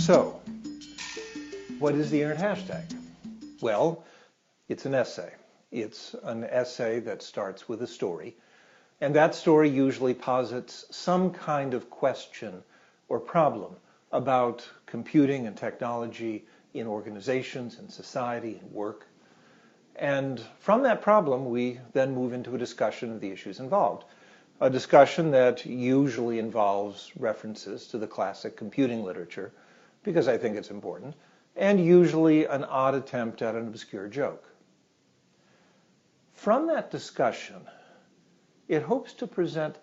So, what is the Errant Hashtag? Well, it's an essay. It's an essay that starts with a story, and that story usually posits some kind of question or problem about computing and technology in organizations, in society, in work. And from that problem, we then move into a discussion of the issues involved. A discussion that usually involves references to the classic computing literature, because I think it's important, and usually an odd attempt at an obscure joke. From that discussion, it hopes to present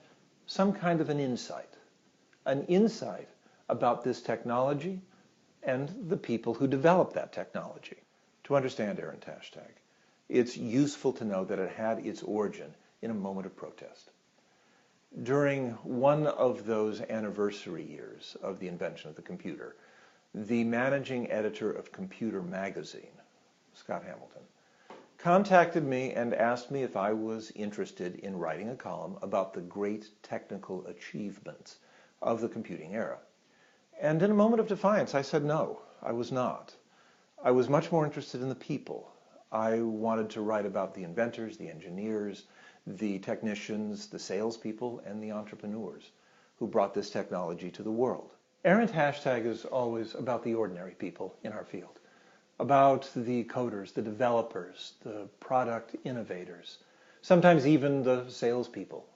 some kind of an insight about this technology and the people who develop that technology. To understand Errant Hashtag, it's useful to know that it had its origin in a moment of protest. During one of those anniversary years of the invention of the computer, the managing editor of Computer magazine, Scott Hamilton, contacted me and asked me if I was interested in writing a column about the great technical achievements of the computing era. And in a moment of defiance, I said no, I was not. I was much more interested in the people. I wanted to write about the inventors, the engineers, the technicians, the salespeople, and the entrepreneurs who brought this technology to the world. Errant Hashtag is always about the ordinary people in our field, about the coders, the developers, the product innovators, sometimes even the salespeople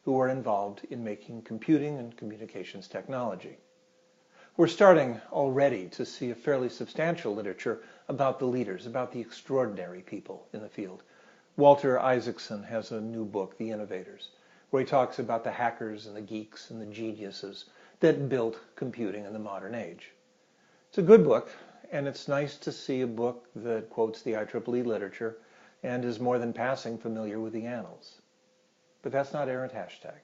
who are involved in making computing and communications technology. We're starting already to see a fairly substantial literature about the leaders, about the extraordinary people in the field. Walter Isaacson has a new book, The Innovators, where he talks about the hackers and the geeks and the geniuses that built computing in the modern age. It's a good book, and it's nice to see a book that quotes the IEEE literature and is more than passing familiar with the annals. But that's not Errant Hashtag.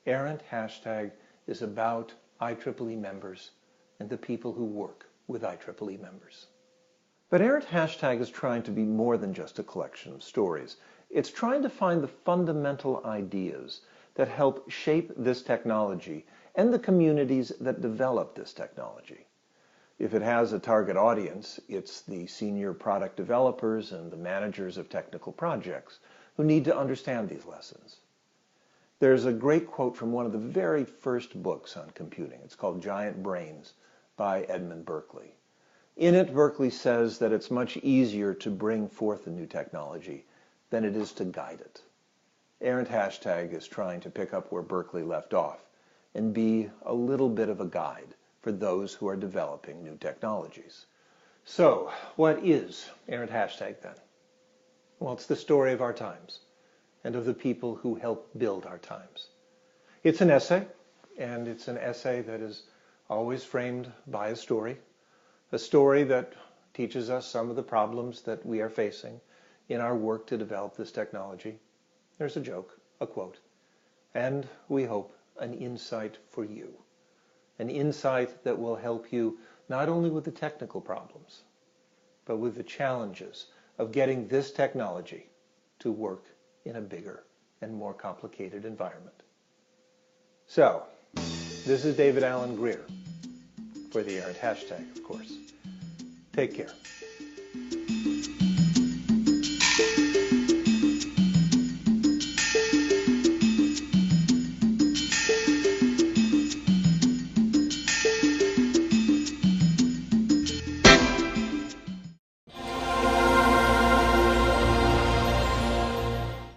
Errant Hashtag is about IEEE members and the people who work with IEEE members. But Errant Hashtag is trying to be more than just a collection of stories. It's trying to find the fundamental ideas that help shape this technology and the communities that develop this technology. If it has a target audience, it's the senior product developers and the managers of technical projects who need to understand these lessons. There's a great quote from one of the very first books on computing. It's called Giant Brains by Edmund Berkeley. In it, Berkeley says that it's much easier to bring forth a new technology than it is to guide it. Errant Hashtag is trying to pick up where Berkeley left off and be a little bit of a guide for those who are developing new technologies. So, what is Errant Hashtag then? Well, it's the story of our times and of the people who help build our times. It's an essay, and it's an essay that is always framed by a story that teaches us some of the problems that we are facing in our work to develop this technology. There's a joke, a quote, and we hope an insight for you. An insight that will help you not only with the technical problems, but with the challenges of getting this technology to work in a bigger and more complicated environment. So, this is David Allen Greer, for the Errant Hashtag, of course. Take care.